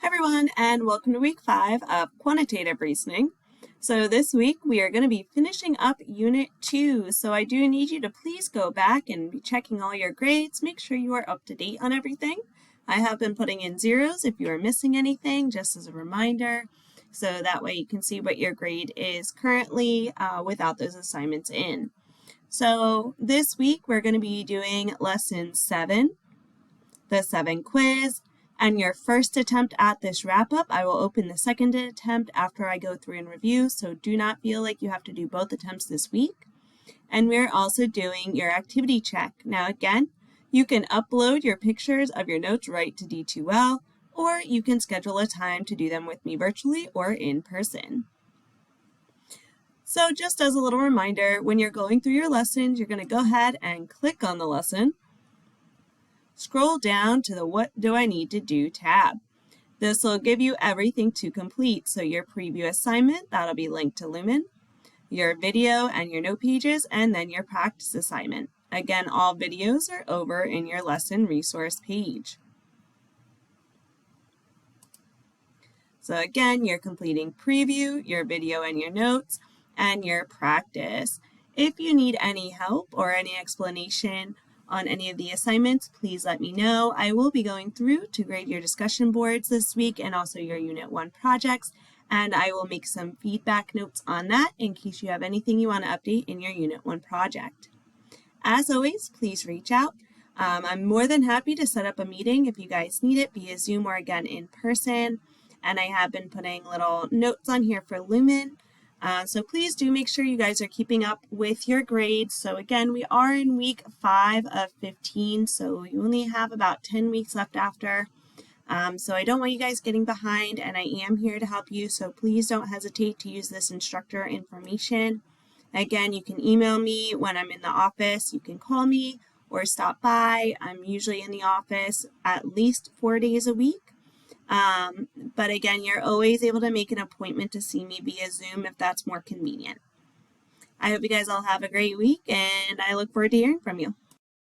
Everyone, and welcome to week 5 of quantitative reasoning. So this week we are going to be finishing up unit 2. So I do need you to please go back and be checking all your grades. Make sure you are up to date on everything. I have been putting in zeros if you are missing anything, just as a reminder. So that way you can see what your grade is currently without those assignments in. So this week we're going to be doing lesson 7, the 7 quiz. And your first attempt at this wrap-up, I will open the second attempt after I go through and review, so do not feel like you have to do both attempts this week. And we're also doing your activity check. Now again, you can upload your pictures of your notes right to D2L, or you can schedule a time to do them with me virtually or in person. So just as a little reminder, when you're going through your lessons, you're going to go ahead and click on the lesson. Scroll down to the What Do I Need to Do tab. This will give you everything to complete. So your preview assignment, that'll be linked to Lumen, your video and your note pages, and then your practice assignment. Again, all videos are over in your lesson resource page. So again, you're completing preview, your video and your notes, and your practice. If you need any help or any explanation on any of the assignments, please let me know. I will be going through to grade your discussion boards this week and also your Unit 1 projects, and I will make some feedback notes on that in case you have anything you want to update in your Unit 1 project. As always, please reach out. I'm more than happy to set up a meeting if you guys need it via Zoom or again in person, and I have been putting little notes on here for Lumen. So please do make sure you guys are keeping up with your grades. So again, we are in week 5 of 15, so you only have about 10 weeks left after. So I don't want you guys getting behind, and I am here to help you, so please don't hesitate to use this instructor information. Again, you can email me when I'm in the office, you can call me or stop by. I'm usually in the office at least 4 days a week. But again, you're always able to make an appointment to see me via Zoom if that's more convenient. I hope you guys all have a great week, and I look forward to hearing from you.